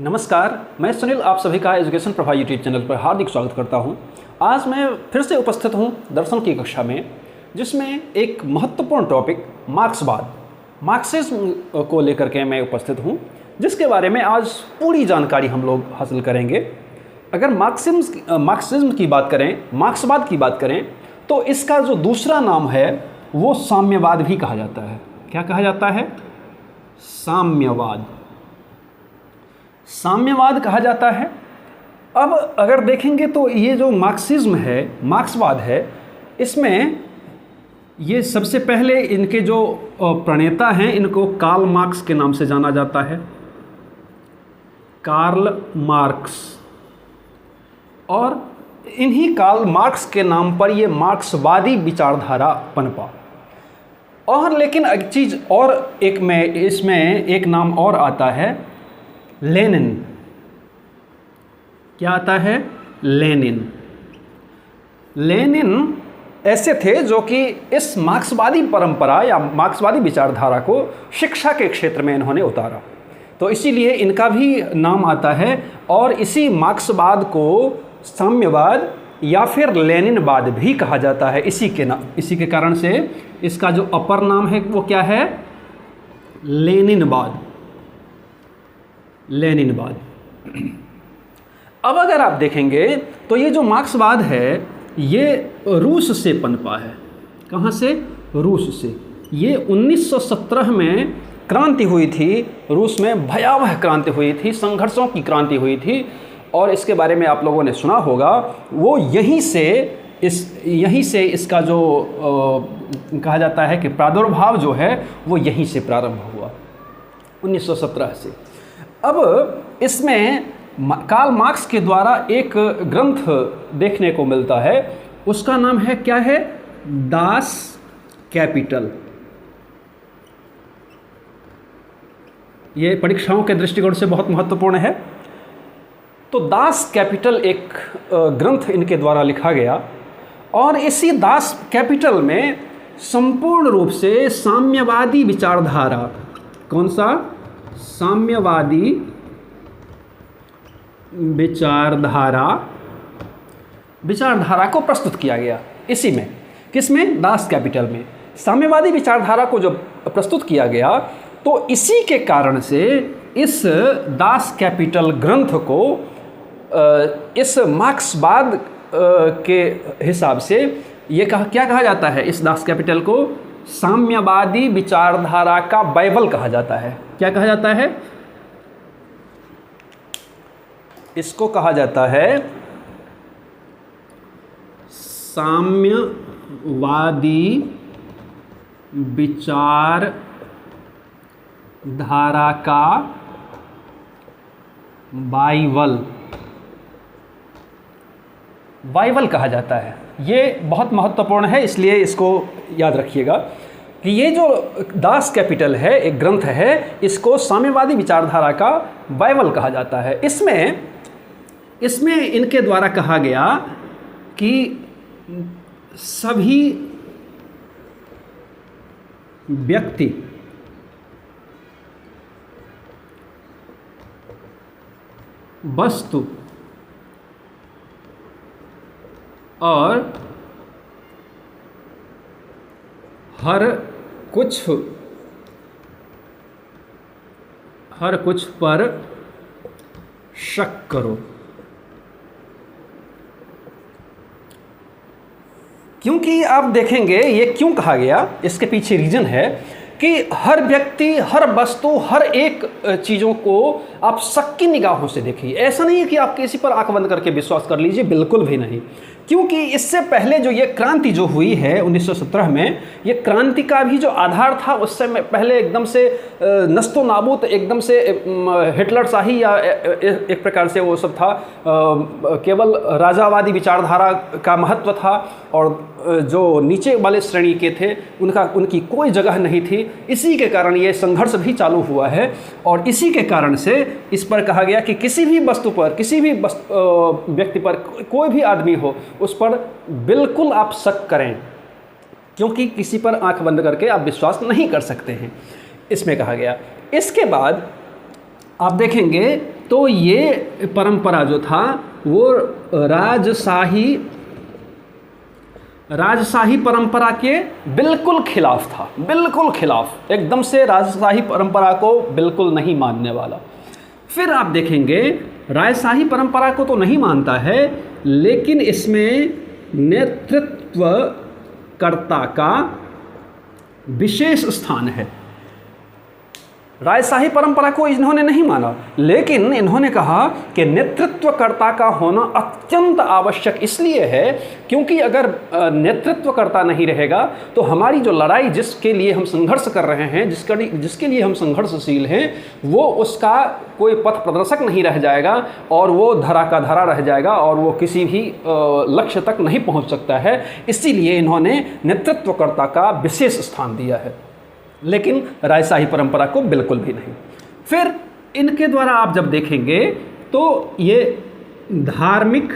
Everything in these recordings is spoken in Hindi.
नमस्कार, मैं सुनील आप सभी का एजुकेशन प्रभा यूट्यूब चैनल पर हार्दिक स्वागत करता हूं। आज मैं फिर से उपस्थित हूं दर्शन की कक्षा में, जिसमें एक महत्वपूर्ण टॉपिक मार्क्सिज्म को लेकर के मैं उपस्थित हूं, जिसके बारे में आज पूरी जानकारी हम लोग हासिल करेंगे। अगर मार्क्सिज्म की बात करें, मार्क्सवाद की बात करें, तो इसका जो दूसरा नाम है वो साम्यवाद भी कहा जाता है। क्या कहा जाता है? साम्यवाद कहा जाता है। अब अगर देखेंगे तो ये जो मार्क्सिज्म है, मार्क्सवाद है, इसमें ये सबसे पहले इनके जो प्रणेता हैं, इनको कार्ल मार्क्स के नाम से जाना जाता है। कार्ल मार्क्स, और इन्हीं कार्ल मार्क्स के नाम पर ये मार्क्सवादी विचारधारा पनपा। और लेकिन एक चीज़ और, इसमें एक नाम और आता है, लेनिन। क्या आता है? लेनिन ऐसे थे जो कि इस मार्क्सवादी परंपरा या मार्क्सवादी विचारधारा को शिक्षा के क्षेत्र में इन्होंने उतारा, तो इसीलिए इनका भी नाम आता है। और इसी मार्क्सवाद को साम्यवाद या फिर लेनिनवाद भी कहा जाता है। इसी के कारण से इसका जो अपर नाम है वो क्या है? लेनिनवाद। अब अगर आप देखेंगे तो ये जो मार्क्सवाद है ये रूस से पनपा है। कहाँ से? रूस से। ये 1917 में क्रांति हुई थी, रूस में भयावह क्रांति हुई थी, संघर्षों की क्रांति हुई थी, और इसके बारे में आप लोगों ने सुना होगा। वो यहीं से इसका जो कहा जाता है कि प्रादुर्भाव जो है वो यहीं से प्रारंभ हुआ, 1917 से। अब इसमें कार्ल मार्क्स के द्वारा एक ग्रंथ देखने को मिलता है, उसका नाम है, क्या है? Das Kapital. ये परीक्षाओं के दृष्टिकोण से बहुत महत्वपूर्ण है। तो दास कैपिटल एक ग्रंथ इनके द्वारा लिखा गया, और इसी दास कैपिटल में संपूर्ण रूप से साम्यवादी विचारधारा, कौन सा? साम्यवादी विचारधारा को प्रस्तुत किया गया। इसी में, किसमें? दास कैपिटल में साम्यवादी विचारधारा को जब प्रस्तुत किया गया, तो इसी के कारण से इस दास कैपिटल ग्रंथ को इस मार्क्सवाद के हिसाब से ये क्या कहा जाता है? इस दास कैपिटल को साम्यवादी विचारधारा का बाइबल कहा जाता है। क्या कहा जाता है? इसको कहा जाता है साम्यवादी विचारधारा का बाइबल कहा जाता है। ये बहुत महत्वपूर्ण है, इसलिए इसको याद रखिएगा कि ये जो दास कैपिटल है, एक ग्रंथ है, इसको साम्यवादी विचारधारा का बाइबल कहा जाता है। इसमें इनके द्वारा कहा गया कि सभी व्यक्ति वस्तु और हर कुछ पर शक करो। क्योंकि आप देखेंगे ये क्यों कहा गया, इसके पीछे रीजन है कि हर व्यक्ति, हर वस्तु, हर एक चीज़ों को आप शक की निगाहों से देखिए। ऐसा नहीं है कि आप किसी पर आंख बंद करके विश्वास कर लीजिए, बिल्कुल भी नहीं। क्योंकि इससे पहले जो ये क्रांति जो हुई है 1917 में, ये क्रांति का भी जो आधार था, उससे पहले एकदम से नस्तो नाबूद, एकदम से हिटलर शाही या एक प्रकार से वो सब था, केवल राजावादी विचारधारा का महत्व था, और जो नीचे वाले श्रेणी के थे उनकी कोई जगह नहीं थी। इसी के कारण ये संघर्ष भी चालू हुआ है, और इसी के कारण से इस पर कहा गया कि किसी भी वस्तु पर, किसी भी व्यक्ति पर, कोई भी आदमी हो, उस पर बिल्कुल आप शक करें, क्योंकि किसी पर आंख बंद करके आप विश्वास नहीं कर सकते हैं, इसमें कहा गया। इसके बाद आप देखेंगे तो ये परंपरा जो था वो राजशाही परंपरा के बिल्कुल खिलाफ था, बिल्कुल खिलाफ, एकदम से राजशाही परंपरा को बिल्कुल नहीं मानने वाला। फिर आप देखेंगे राजशाही परंपरा को तो नहीं मानता है, लेकिन इसमें नेतृत्वकर्ता का विशेष स्थान है। राजशाही परंपरा को इन्होंने नहीं माना, लेकिन इन्होंने कहा कि नेतृत्वकर्ता का होना अत्यंत आवश्यक इसलिए है क्योंकि अगर नेतृत्वकर्ता नहीं रहेगा तो हमारी जो लड़ाई जिसके लिए हम संघर्ष कर रहे हैं, जिसके लिए हम संघर्षशील हैं, वो उसका कोई पथ प्रदर्शक नहीं रह जाएगा और वो धरा का धरा रह जाएगा और वो किसी भी लक्ष्य तक नहीं पहुंच सकता है। इसीलिए इन्होंने नेतृत्वकर्ता का विशेष स्थान दिया है, लेकिन राजशाही परंपरा को बिल्कुल भी नहीं। फिर इनके द्वारा आप जब देखेंगे तो ये धार्मिक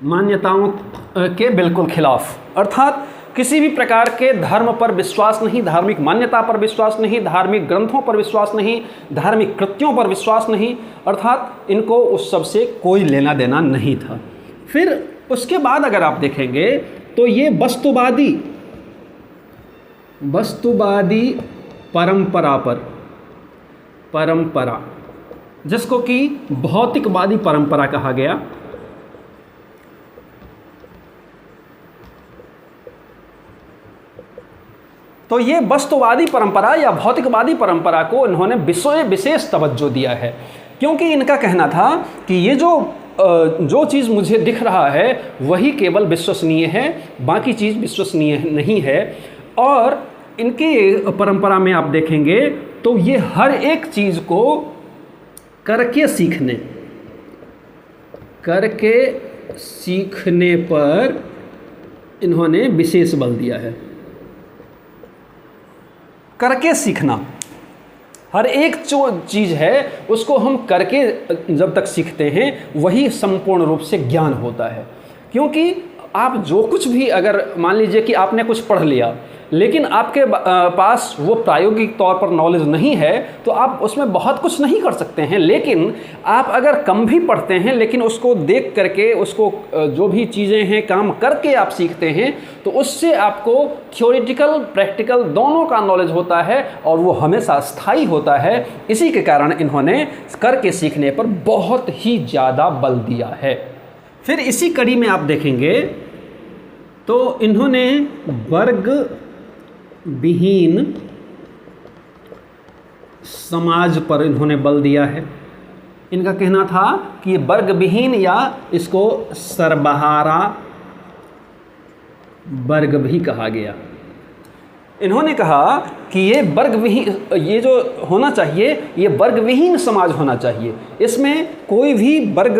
मान्यताओं के बिल्कुल खिलाफ, अर्थात किसी भी प्रकार के धर्म पर विश्वास नहीं, धार्मिक मान्यता पर विश्वास नहीं, धार्मिक ग्रंथों पर विश्वास नहीं, धार्मिक कृत्यों पर विश्वास नहीं, अर्थात इनको उस सब से कोई लेना देना नहीं था। फिर उसके बाद अगर आप देखेंगे तो ये वस्तुवादी परंपरा जिसको कि भौतिकवादी परंपरा कहा गया, तो ये वस्तुवादी परंपरा या भौतिकवादी परंपरा को इन्होंने विशेष तवज्जो दिया है, क्योंकि इनका कहना था कि ये जो चीज़ मुझे दिख रहा है वही केवल विश्वसनीय है, बाकी चीज़ विश्वसनीय नहीं है। और इनकी परंपरा में आप देखेंगे तो ये हर एक चीज़ को करके सीखने पर इन्होंने विशेष बल दिया है। करके सीखना, हर एक जो चीज़ है उसको हम करके जब तक सीखते हैं वही संपूर्ण रूप से ज्ञान होता है। क्योंकि आप जो कुछ भी, अगर मान लीजिए कि आपने कुछ पढ़ लिया लेकिन आपके पास वो प्रायोगिक तौर पर नॉलेज नहीं है तो आप उसमें बहुत कुछ नहीं कर सकते हैं। लेकिन आप अगर कम भी पढ़ते हैं लेकिन उसको देख करके, उसको जो भी चीज़ें हैं काम करके आप सीखते हैं तो उससे आपको थ्योरेटिकल प्रैक्टिकल दोनों का नॉलेज होता है और वो हमेशा स्थायी होता है। इसी के कारण इन्होंने करके सीखने पर बहुत ही ज़्यादा बल दिया है। फिर इसी कड़ी में आप देखेंगे तो इन्होंने वर्ग विहीन समाज पर इन्होंने बल दिया है। इनका कहना था कि ये वर्ग विहीन या इसको सर्वहारा वर्ग भी कहा गया। इन्होंने कहा कि ये वर्ग विहीन, ये जो होना चाहिए ये वर्ग विहीन समाज होना चाहिए। इसमें कोई भी वर्ग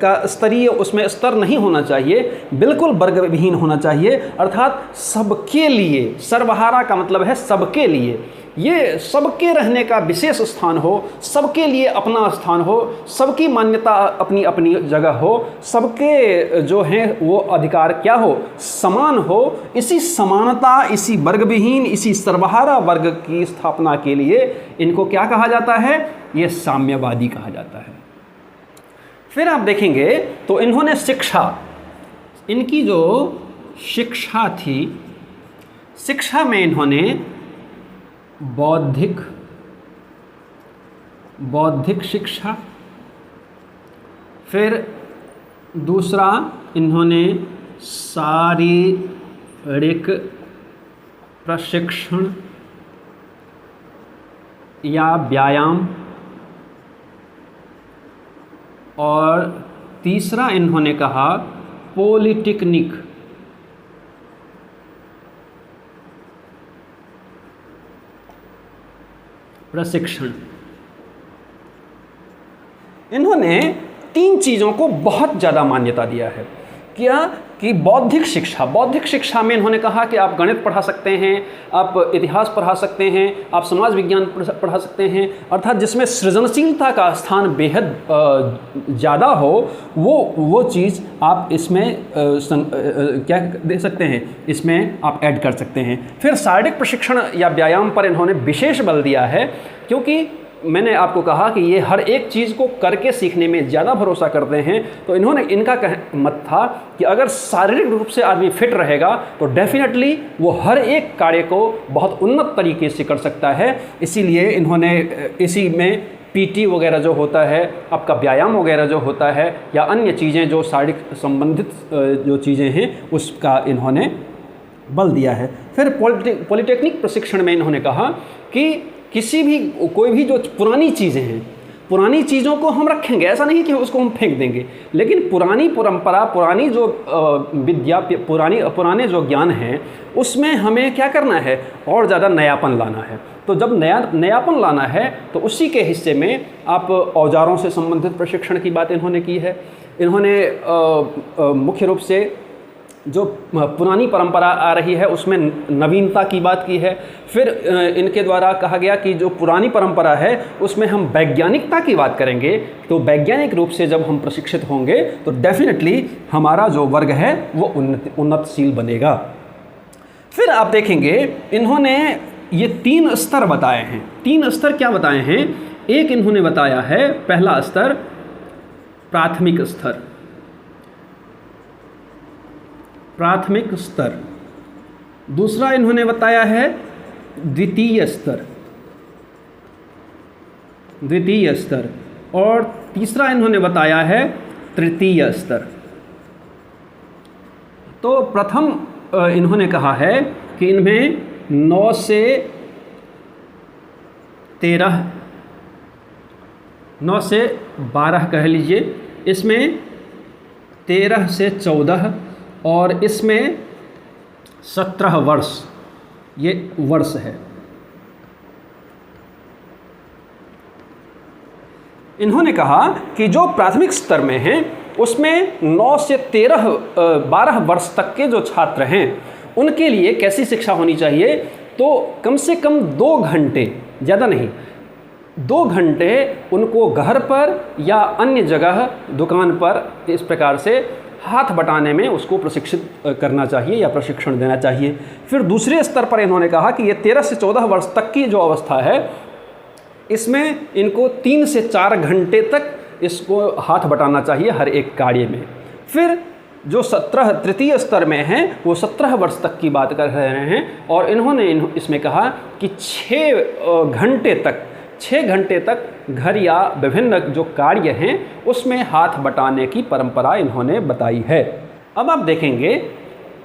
का स्तरीय उसमें स्तर नहीं होना चाहिए, बिल्कुल वर्ग विहीन होना चाहिए, अर्थात सबके लिए। सर्वहारा का मतलब है सबके लिए, ये सबके रहने का विशेष स्थान हो, सबके लिए अपना स्थान हो, सबकी मान्यता अपनी अपनी जगह हो, सबके जो हैं वो अधिकार क्या हो, समान हो। इसी समानता, इसी वर्ग विहीन, इसी सर्वहारा वर्ग की स्थापना के लिए इनको क्या कहा जाता है, ये साम्यवादी कहा जाता है। फिर आप देखेंगे तो इन्होंने शिक्षा, इनकी जो शिक्षा थी, शिक्षा में इन्होंने बौद्धिक शिक्षा, फिर दूसरा इन्होंने शारीरिक प्रशिक्षण या व्यायाम, और तीसरा इन्होंने कहा पॉलिटेक्निक प्रशिक्षण। इन्होंने तीन चीज़ों को बहुत ज़्यादा मान्यता दिया है। क्या कि बौद्धिक शिक्षा में इन्होंने कहा कि आप गणित पढ़ा सकते हैं, आप इतिहास पढ़ा सकते हैं, आप समाज विज्ञान पढ़ा सकते हैं, अर्थात जिसमें सृजनशीलता का स्थान बेहद ज़्यादा हो वो चीज़ आप इसमें क्या दे सकते हैं, इसमें आप ऐड कर सकते हैं। फिर शारीरिक प्रशिक्षण या व्यायाम पर इन्होंने विशेष बल दिया है, क्योंकि मैंने आपको कहा कि ये हर एक चीज़ को करके सीखने में ज़्यादा भरोसा करते हैं। तो इनका मत था कि अगर शारीरिक रूप से आदमी फिट रहेगा तो डेफिनेटली वो हर एक कार्य को बहुत उन्नत तरीके से कर सकता है। इसीलिए इन्होंने इसी में पीटी वगैरह जो होता है, आपका व्यायाम वगैरह जो होता है, या अन्य चीज़ें जो शारीरिक संबंधित जो चीज़ें हैं उसका इन्होंने बल दिया है। फिर पॉलिटेक्निक प्रशिक्षण में इन्होंने कहा कि कोई भी जो पुरानी चीज़ें हैं, पुरानी चीज़ों को हम रखेंगे, ऐसा नहीं कि उसको हम फेंक देंगे, लेकिन पुरानी परंपरा, पुरानी जो विद्या, पुराने जो ज्ञान हैं उसमें हमें क्या करना है, और ज़्यादा नयापन लाना है। तो जब नयापन लाना है तो उसी के हिस्से में आप औजारों से संबंधित प्रशिक्षण की बात इन्होंने की है। इन्होंने मुख्य रूप से जो पुरानी परंपरा आ रही है उसमें नवीनता की बात की है। फिर इनके द्वारा कहा गया कि जो पुरानी परंपरा है उसमें हम वैज्ञानिकता की बात करेंगे, तो वैज्ञानिक रूप से जब हम प्रशिक्षित होंगे तो डेफिनेटली हमारा जो वर्ग है वो उन्नतशील बनेगा। फिर आप देखेंगे इन्होंने ये 3 स्तर बताए हैं। 3 स्तर क्या बताए हैं? एक इन्होंने बताया है, पहला स्तर प्राथमिक स्तर, प्राथमिक स्तर। दूसरा इन्होंने बताया है द्वितीय स्तर, द्वितीय स्तर। और तीसरा इन्होंने बताया है तृतीय स्तर। तो प्रथम इन्होंने कहा है कि इनमें 9 से 13, 9 से 12 कह लीजिए, इसमें 13 से 14 और इसमें 17 वर्ष, ये वर्ष है। इन्होंने कहा कि जो प्राथमिक स्तर में हैं उसमें 9 से 12 वर्ष तक के जो छात्र हैं उनके लिए कैसी शिक्षा होनी चाहिए, तो कम से कम 2 घंटे, ज़्यादा नहीं, 2 घंटे उनको घर पर या अन्य जगह दुकान पर इस प्रकार से हाथ बटाने में उसको प्रशिक्षित करना चाहिए या प्रशिक्षण देना चाहिए। फिर दूसरे स्तर पर इन्होंने कहा कि ये 13 से 14 वर्ष तक की जो अवस्था है इसमें इनको 3 से 4 घंटे तक इसको हाथ बटाना चाहिए हर एक कार्य में। फिर जो 17 तृतीय स्तर में हैं वो 17 वर्ष तक की बात कर रहे हैं और इन्होंने इसमें कहा कि 6 घंटे तक घर या विभिन्न जो कार्य हैं उसमें हाथ बटाने की परंपरा इन्होंने बताई है। अब आप देखेंगे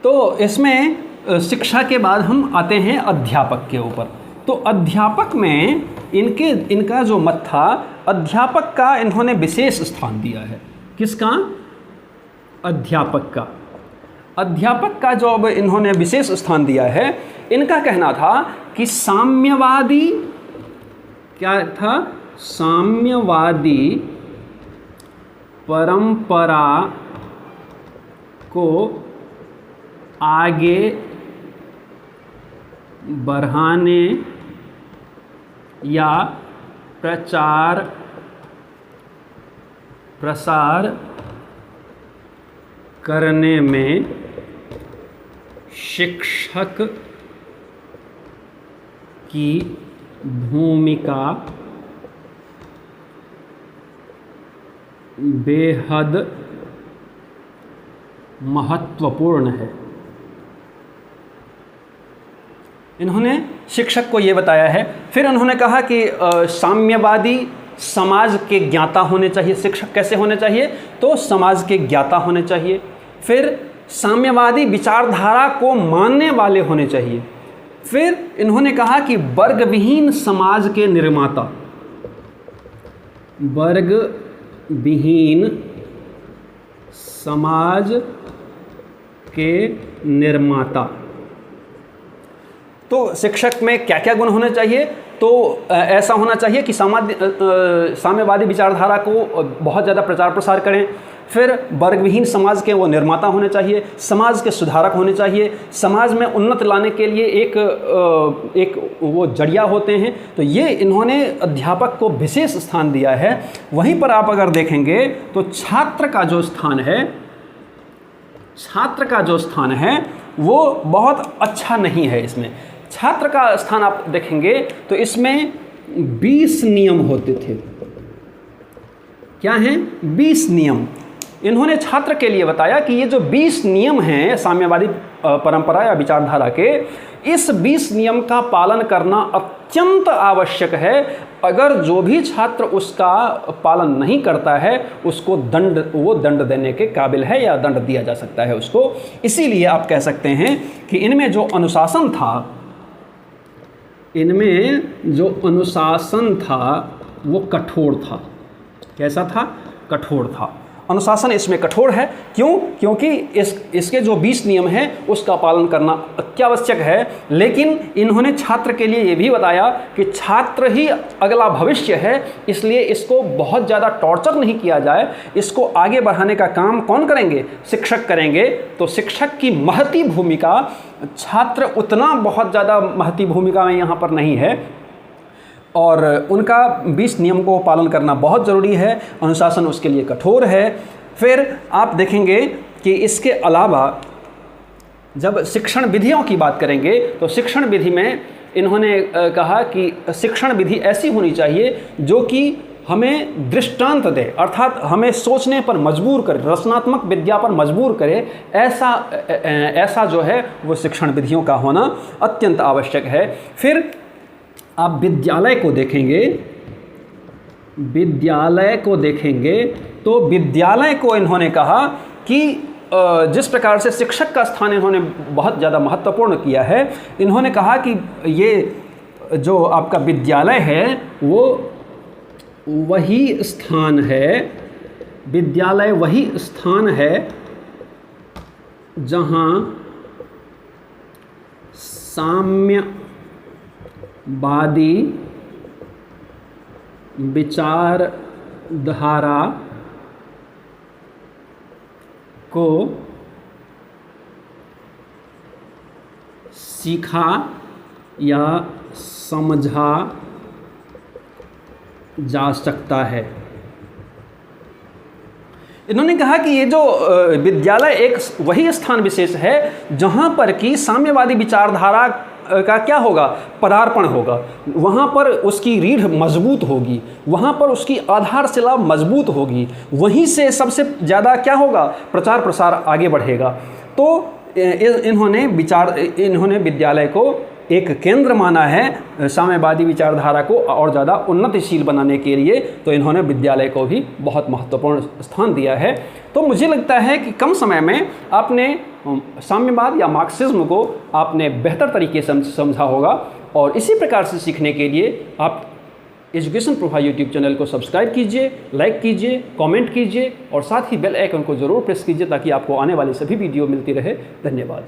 तो इसमें शिक्षा के बाद हम आते हैं अध्यापक के ऊपर। तो अध्यापक में इनका जो मत था, अध्यापक का इन्होंने विशेष स्थान दिया है। किसका? अध्यापक का। अध्यापक का जो अब इन्होंने विशेष स्थान दिया है, इनका कहना था कि साम्यवादी, क्या था? साम्यवादी परंपरा को आगे बढ़ाने या प्रचार प्रसार करने में शिक्षक की भूमिका बेहद महत्वपूर्ण है। इन्होंने शिक्षक को ये बताया है। फिर उन्होंने कहा कि साम्यवादी समाज के ज्ञाता होने चाहिए। शिक्षक कैसे होने चाहिए? तो समाज के ज्ञाता होने चाहिए। फिर साम्यवादी विचारधारा को मानने वाले होने चाहिए। फिर इन्होंने कहा कि वर्ग विहीन समाज के निर्माता, वर्ग विहीन समाज के निर्माता। तो शिक्षक में क्या क्या गुण होने चाहिए? तो ऐसा होना चाहिए कि साम्यवादी विचारधारा को बहुत ज़्यादा प्रचार प्रसार करें। फिर वर्गविहीन समाज के वो निर्माता होने चाहिए, समाज के सुधारक होने चाहिए, समाज में उन्नति लाने के लिए एक वो जड़िया होते हैं। तो ये इन्होंने अध्यापक को विशेष स्थान दिया है। वहीं पर आप अगर देखेंगे तो छात्र का जो स्थान है वो बहुत अच्छा नहीं है। इसमें छात्र का स्थान आप देखेंगे तो इसमें 20 नियम होते थे। क्या हैं? 20 नियम। इन्होंने छात्र के लिए बताया कि ये जो 20 नियम हैं साम्यवादी परंपरा या विचारधारा के, इस 20 नियम का पालन करना अत्यंत आवश्यक है। अगर जो भी छात्र उसका पालन नहीं करता है उसको दंड देने के काबिल है या दंड दिया जा सकता है उसको। इसीलिए आप कह सकते हैं कि इनमें जो अनुशासन था वो कठोर था। कैसा था? कठोर था। अनुशासन इसमें कठोर है। क्यों? क्योंकि इसके जो 20 नियम हैं उसका पालन करना अत्यावश्यक है। लेकिन इन्होंने छात्र के लिए ये भी बताया कि छात्र ही अगला भविष्य है, इसलिए इसको बहुत ज़्यादा टॉर्चर नहीं किया जाए। इसको आगे बढ़ाने का काम कौन करेंगे? शिक्षक करेंगे। तो शिक्षक की महती भूमिका, छात्र उतना बहुत ज़्यादा महती भूमिका में यहाँ पर नहीं है और उनका 20 नियम को पालन करना बहुत ज़रूरी है। अनुशासन उसके लिए कठोर है। फिर आप देखेंगे कि इसके अलावा जब शिक्षण विधियों की बात करेंगे तो शिक्षण विधि में इन्होंने कहा कि शिक्षण विधि ऐसी होनी चाहिए जो कि हमें दृष्टांत दे, अर्थात हमें सोचने पर मजबूर करे, रचनात्मक विद्या पर मजबूर करे। ऐसा जो है वो शिक्षण विधियों का होना अत्यंत आवश्यक है। फिर आप विद्यालय को देखेंगे तो विद्यालय को इन्होंने कहा कि जिस प्रकार से शिक्षक का स्थान इन्होंने बहुत ज़्यादा महत्वपूर्ण किया है। इन्होंने कहा कि ये जो आपका विद्यालय है वो वही स्थान है जहाँ साम्यवादी विचारधारा को सीखा या समझा जा सकता है। इन्होंने कहा कि ये जो विद्यालय एक वही स्थान विशेष है जहाँ पर कि साम्यवादी विचारधारा का क्या होगा? पदार्पण होगा। वहाँ पर उसकी रीढ़ मजबूत होगी, वहाँ पर उसकी आधारशिला मजबूत होगी, वहीं से सबसे ज़्यादा क्या होगा? प्रचार प्रसार आगे बढ़ेगा। तो इन्होंने विद्यालय को एक केंद्र माना है साम्यवादी विचारधारा को और ज़्यादा उन्नतिशील बनाने के लिए। तो इन्होंने विद्यालय को भी बहुत महत्वपूर्ण स्थान दिया है। तो मुझे लगता है कि कम समय में आपने साम्यवाद या मार्क्सिज्म को आपने बेहतर तरीके से समझा होगा। और इसी प्रकार से सीखने के लिए आप एजुकेशन प्रभा यूट्यूब चैनल को सब्सक्राइब कीजिए, लाइक कीजिए, कमेंट कीजिए और साथ ही बेल आइकन को ज़रूर प्रेस कीजिए ताकि आपको आने वाली सभी वीडियो मिलती रहे। धन्यवाद।